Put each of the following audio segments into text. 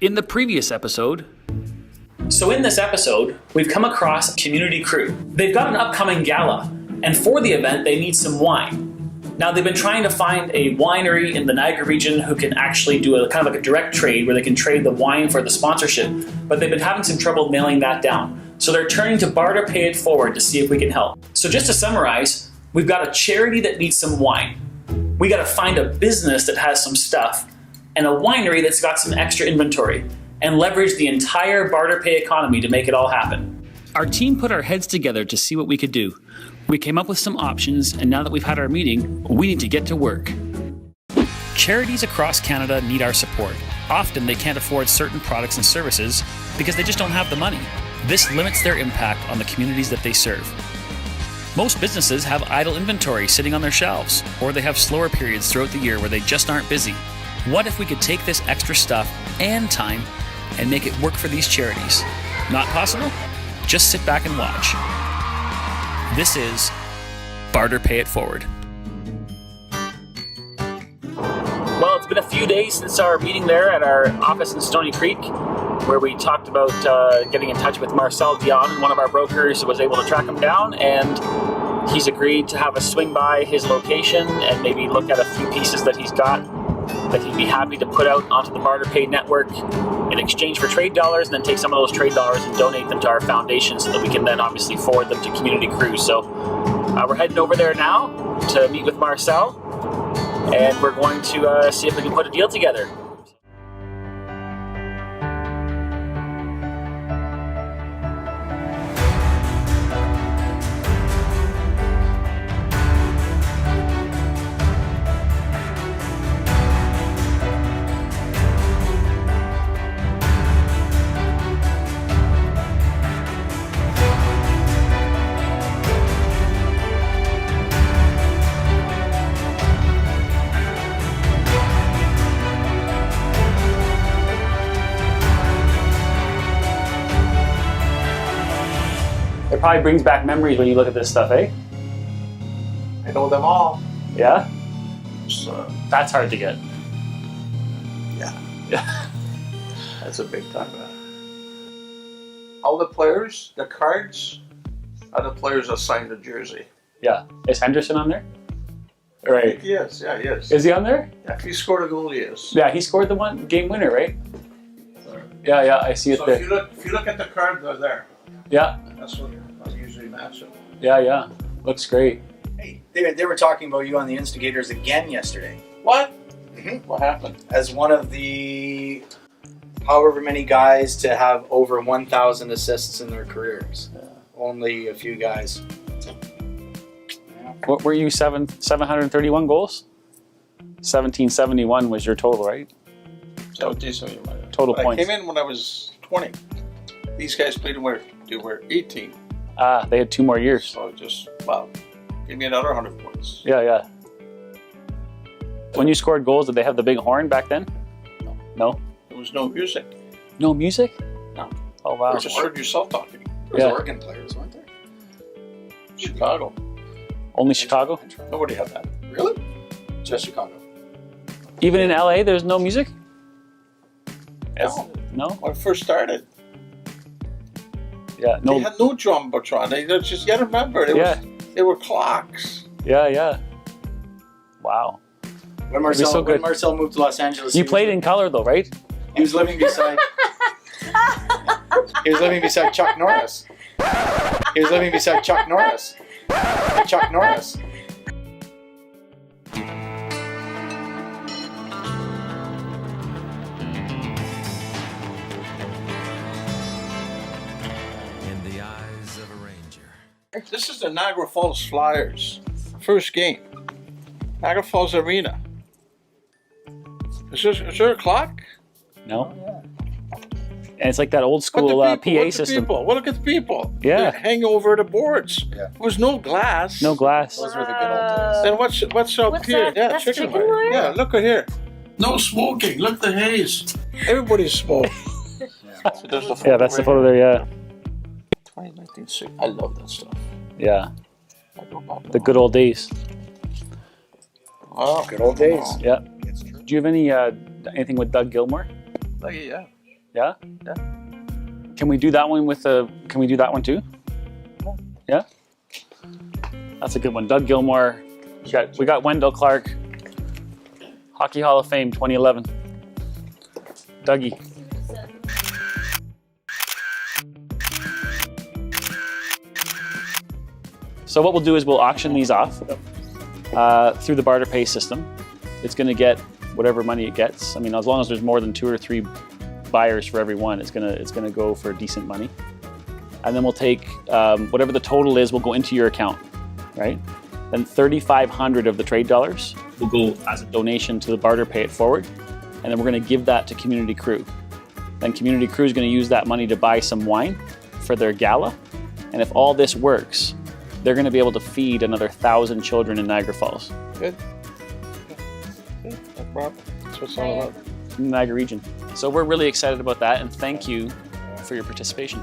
In the previous episode... So in this episode, we've come across Community Crew. They've got an upcoming gala, and for the event, they need some wine. Now, they've been trying to find a winery in the Niagara region who can actually do a kind of like a direct trade where they can trade the wine for the sponsorship, but they've been having some trouble nailing that down. So they're turning to BarterPay it forward to see if we can help. So just to summarize, we've got a charity that needs some wine. We got to find a business that has some stuff and a winery that's got some extra inventory and leverage the entire BarterPay economy to make it all happen. Our team put our heads together to see what we could do. We came up with some options, and now that we've had our meeting, we need to get to work. Charities across Canada need our support. Often they can't afford certain products and services because they just don't have the money. This limits their impact on the communities that they serve. Most businesses have idle inventory sitting on their shelves, or they have slower periods throughout the year where they just aren't busy. What if we could take this extra stuff and time and make it work for these charities? Not possible? Just sit back and watch. This is BarterPay it forward. Well, it's been a few days since our meeting there at our office in Stony Creek, where we talked about getting in touch with Marcel Dion, and one of our brokers was able to track him down, and he's agreed to have us swing by his location and maybe look at a few pieces that he's got that he'd be happy to put out onto the BarterPay network in exchange for trade dollars, and then take some of those trade dollars and donate them to our foundation so that we can then obviously forward them to Community Crew. So we're heading over there now to meet with Marcel, and we're going to see if we can put a deal together. It probably brings back memories when you look at this stuff, eh? I know them all. Yeah? So, That's hard to get. yeah. That's a big time. All the players, the cards, are the players that signed the jersey. Yeah. Is Henderson on there? Right. He is, yeah, he is. Is he on there? Yeah, if he scored a goal, he is. Yeah, he scored the one game winner, right? Yeah, I see it So there. if you look at the card, they're there. Yeah, That's what I usually match it. yeah. Looks great. Hey, they were talking about you on the Instigators again yesterday. What? Mm-hmm. What happened? As one of the however many guys to have over 1,000 assists in their careers. Only a few guys. What were you, 731 goals? 1771 was your total, right? Total points. I came in when I was 20. These guys played when they were 18. Ah, they had 2 more years. So just, well, give me another 100 points. Yeah. When you scored goals, did they have the big horn back then? No? There was no music. No music? No. Oh, wow. You just heard yourself talking. There was Yeah. Oregon players, weren't there? Chicago. Only Chicago? Nobody had that. Really? Just Chicago. Even in LA, there's no music? No. No? When I first started, Yeah, they no. had no jumbotron. They just, you gotta remember, they were clocks. Yeah. Wow. When Marcel, so good. when Marcel moved to Los Angeles, You played in color though, right? He was living beside. He was living beside Chuck Norris. Chuck Norris. In the eyes of a ranger. This is the Niagara Falls Flyers. First game. Niagara Falls Arena. Is there a clock? No? And it's like that old school PA system. Look at the people. Yeah. They hang over the boards. Yeah. There was no glass. No glass. Those were the good old days. Then what's up What's here? that? Yeah, That's chicken chicken wire? Yeah, look at here. No smoking. Look at the haze. Everybody's smoking. So there's the photo Yeah, that's the right photo there, yeah. 2019. I love that stuff. Yeah. I go back The good old days. Wow. Good old days. Yeah. Do you have anything with Doug Gilmore? Yeah. Yeah? Yeah. Can we do that one with the, can we do that one too? Yeah? That's a good one. Doug Gilmore. We got Wendell Clark. Hockey Hall of Fame 2011. Dougie. So what we'll do is we'll auction these off through the BarterPay system. It's going to get whatever money it gets. I mean, as long as there's more than 2 or 3 buyers for every one, it's gonna go for decent money. And then we'll take whatever the total is, will go into your account, right? Then 3,500 of the trade dollars will go as a donation to the BarterPay It Forward, and then we're going to give that to Community Crew. Then Community Crew is going to use that money to buy some wine for their gala, and if all this works, they're going to be able to feed another 1,000 children in Niagara Falls. Good. No problem. That's what it's all about. In the Niagara region. So we're really excited about that, and thank you for your participation.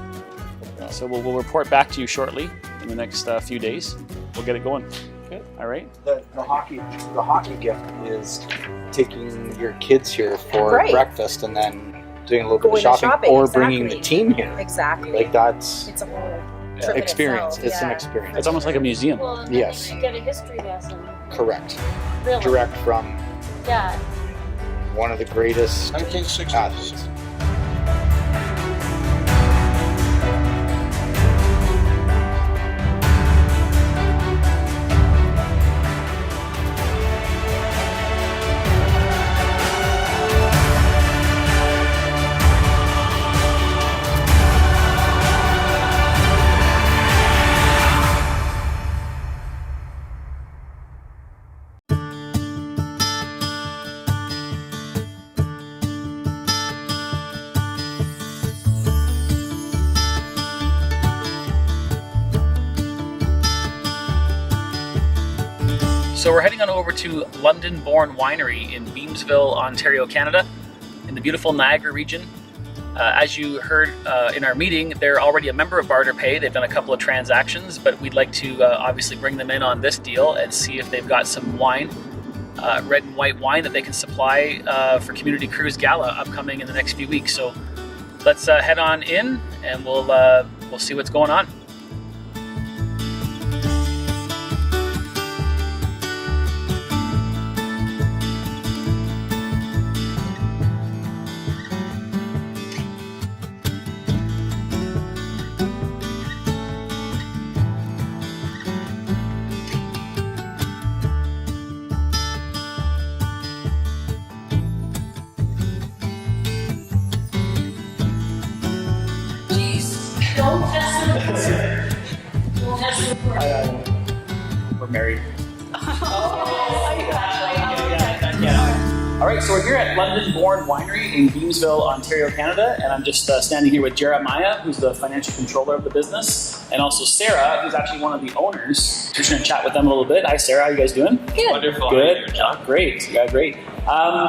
So we'll report back to you shortly in the next few days. We'll get it going. Okay. All right. The hockey gift is taking your kids here for Right. breakfast and then doing a little bit of Going to shopping, or exactly. bringing the team here. Exactly. Like that's It's a whole trip in experience. itself, It's an yeah. experience. It's almost like a museum. Well, and Yes. then you get a history lesson. Correct. Really? Direct from Yeah. one of the greatest 1960s. athletes. So we're heading on over to London Born Winery in Beamsville, Ontario, Canada, in the beautiful Niagara region. As you heard in our meeting, they're already a member of BarterPay. They've done a couple of transactions, but we'd like to obviously bring them in on this deal and see if they've got some wine, red and white wine that they can supply for Community Crew's Gala upcoming in the next few weeks. So let's head on in and we'll see what's going on. Don't test it. Don't test it. We're married. All right, so we're here at London Born Winery in Beamsville, Ontario, Canada, and I'm just standing here with Jeremiah, who's the financial controller of the business, and also Sarah, who's actually one of the owners. Just going to chat with them a little bit. Hi, Sarah, how you guys doing? Good. Wonderful. Good. Great. Yeah, great.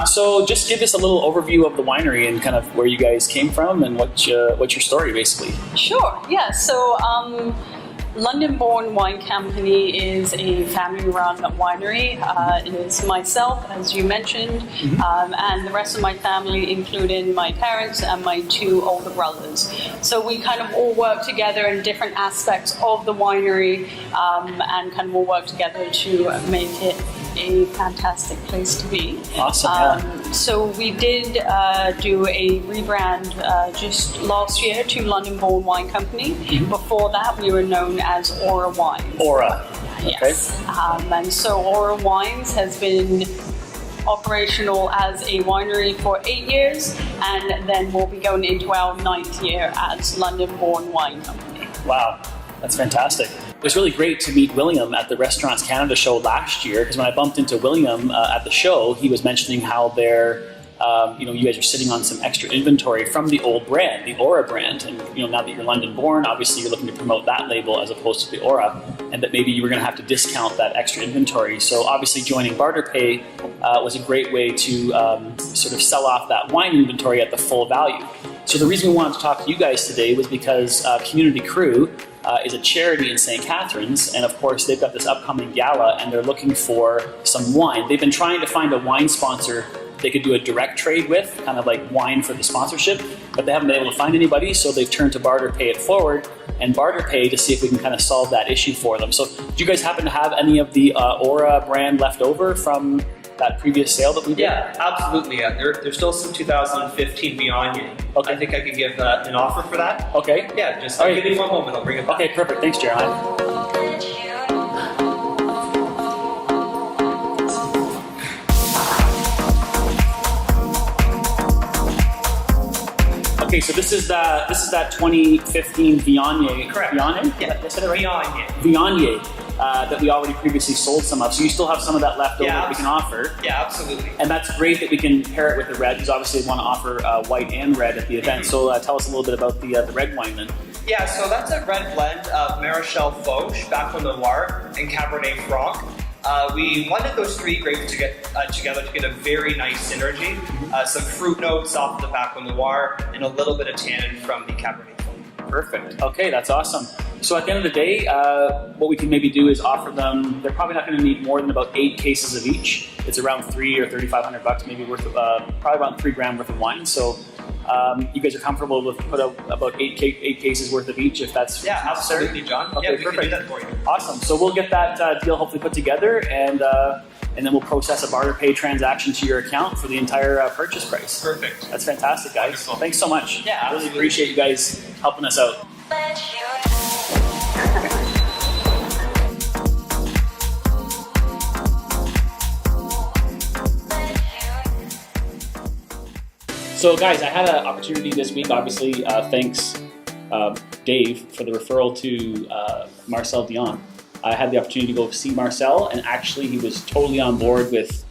So just give us a little overview of the winery and kind of where you guys came from and what's your story, basically. Sure, yeah. So London Born Wine Company is a family-run winery. It is myself, as you mentioned, and the rest of my family, including my parents and my 2 older brothers. So we kind of all work together in different aspects of the winery and kind of all work together to make it a fantastic place to be. Awesome. So we did do a rebrand just last year to London Born Wine Company. Before that, we were known as Aura Wines. Aura. Yes. And so Aura Wines has been operational as a winery for 8 years, and then we'll be going into our 9th year as London Born Wine Company. Wow, that's fantastic. It was really great to meet William at the Restaurants Canada show last year, because when I bumped into William at the show, he was mentioning how you guys are sitting on some extra inventory from the old brand, the Aura brand, and now that you're London Born, obviously you're looking to promote that label as opposed to the Aura, and that maybe you were going to have to discount that extra inventory. So obviously joining BarterPay was a great way to sort of sell off that wine inventory at the full value. So the reason we wanted to talk to you guys today was because Community Crew is a charity in St. Catharines, and of course they've got this upcoming gala and they're looking for some wine. They've been trying to find a wine sponsor they could do a direct trade with, kind of like wine for the sponsorship, but they haven't been able to find anybody, so they've turned to BarterPay it forward and BarterPay to see if we can kind of solve that issue for them. So do you guys happen to have any of the Aura brand left over from that previous sale that we did? Yeah, absolutely. There's still some 2015 Viognier. Okay. I think I could give an offer for that. Okay. Yeah, just All right. give me one moment. I'll bring it back. Okay, perfect. Thanks, Jeremiah. Okay, so this is that 2015 Viognier. Correct. Viognier? Yeah, Did I say that right? Viognier. Viognier that we already previously sold some of. So you still have some of that left over that we can offer. Yeah, absolutely. And that's great that we can pair it with the red, because obviously we want to offer white and red at the event. So tell us a little bit about the red wine then. Yeah, so that's a red blend of Marechal Foch, Baco Noir, and Cabernet Franc. We blended those three grapes to get together to get a very nice synergy. Some fruit notes off the Baco Noir and a little bit of tannin from the Cabernet Franc. Perfect. Okay, that's awesome. So at the end of the day, what we can maybe do is offer them, they're probably not going to need more than about 8 cases of each. It's around $300 or $3,500 maybe worth of, probably around 3 grand worth of wine. So you guys are comfortable with put out about 8 cases worth of each if that's Yeah, necessary? absolutely, John. Okay, Yeah, we perfect. can do that for you. Awesome. So we'll get that deal hopefully put together, and then we'll process a BarterPay transaction to your account for the entire purchase price. Perfect. That's fantastic, guys. Wonderful. Thanks so much. Yeah, Really absolutely. appreciate you guys helping us out. So guys, I had an opportunity this week, obviously, thanks Dave for the referral to Marcel Dion. I had the opportunity to go see Marcel, and actually he was totally on board with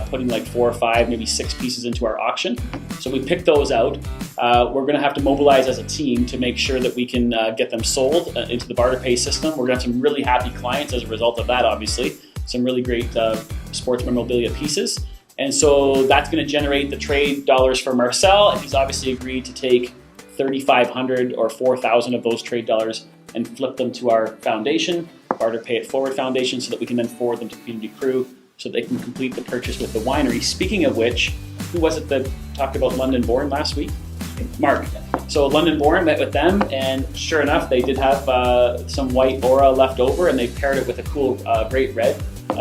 putting like 4 or 5, maybe 6 pieces into our auction. So we picked those out. We're going to have to mobilize as a team to make sure that we can get them sold into the BarterPay system. We're going to have some really happy clients as a result of that, obviously. Some really great sports memorabilia pieces. And so that's going to generate the trade dollars for Marcel, and he's obviously agreed to take 3,500 or 4,000 of those trade dollars and flip them to our foundation, BarterPay It Forward Foundation, so that we can then forward them to Community Crew so they can complete the purchase with the winery. Speaking of which, who was it that talked about London Born last week? Mark. So London Born met with them, and sure enough, they did have some white Aura left over, and they paired it with a cool, great red.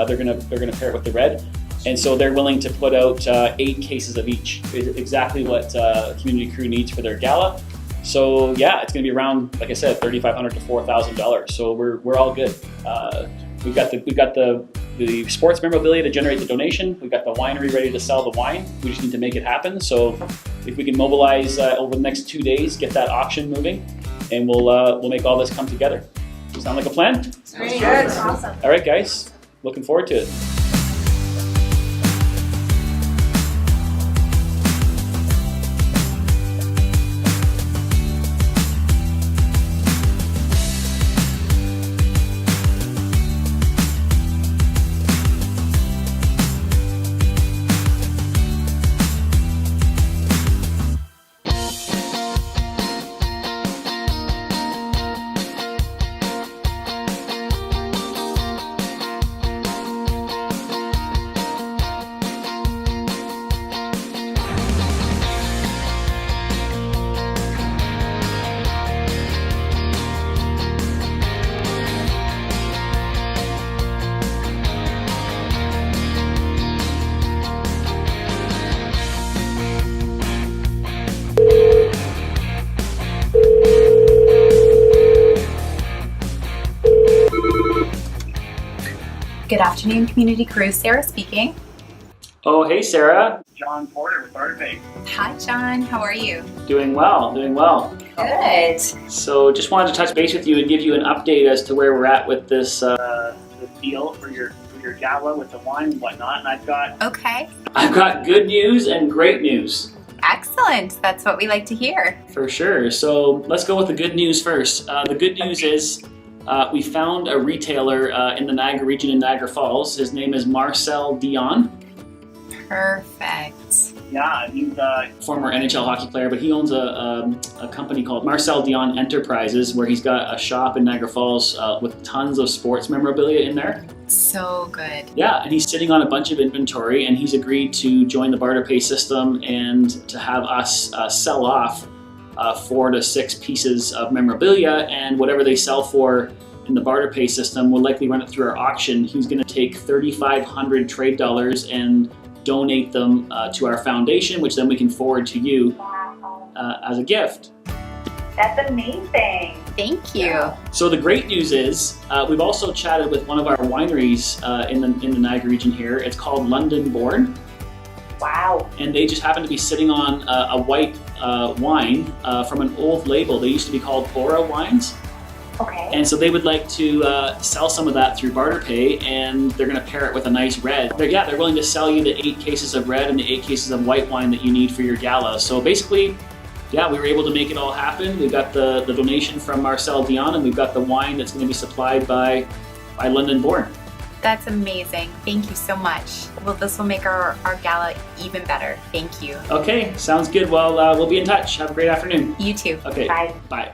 They're gonna pair it with the red. And so they're willing to put out 8 cases of each, exactly what Community Crew needs for their gala. So yeah, it's going to be around, like I said, $3,500 to $4,000. So we're all good. We've got the sports memorabilia to generate the donation. We've got the winery ready to sell the wine. We just need to make it happen. So if we can mobilize over the next 2 days, get that auction moving, and we'll make all this come together. Sound like a plan? Very good. Awesome. All right, guys. Looking forward to it. Good afternoon, Community Crew. Sarah speaking. Oh, hey, Sarah. John Porter with BarterPay. Hi, John. How are you? Doing well, doing well. Good. So just wanted to touch base with you and give you an update as to where we're at with this the deal for your gala with the wine and whatnot. And I've got good news and great news. Excellent. That's what we like to hear. For sure. So let's go with the good news first. The good news is we found a retailer in the Niagara region in Niagara Falls. His name is Marcel Dion. Perfect. Yeah, he's a former NHL hockey player, but he owns a company called Marcel Dion Enterprises, where he's got a shop in Niagara Falls with tons of sports memorabilia in there. So good. Yeah, and he's sitting on a bunch of inventory, and he's agreed to join the BarterPay system and to have us sell off 4 to 6 pieces of memorabilia, and whatever they sell for in the BarterPay system, we'll likely run it through our auction. He's going to take 3,500 trade dollars and donate them to our foundation, which then we can forward to you as a gift. That's amazing. Thank you. So the great news is we've also chatted with one of our wineries in the Niagara region here. It's called London Born. Wow. And they just happen to be sitting on a white wine from an old label. They used to be called Aura wines. Okay. And so they would like to sell some of that through BarterPay, and they're going to pair it with a nice red. They're willing to sell you the 8 cases of red and the 8 cases of white wine that you need for your gala. So basically, yeah, we were able to make it all happen. We've got the donation from Marcel Dion, and we've got the wine that's going to be supplied by London Born. That's amazing. Thank you so much. Well, this will make our gala even better. Thank you. Okay, sounds good. Well, we'll be in touch. Have a great afternoon. You too. Okay, Bye. Bye.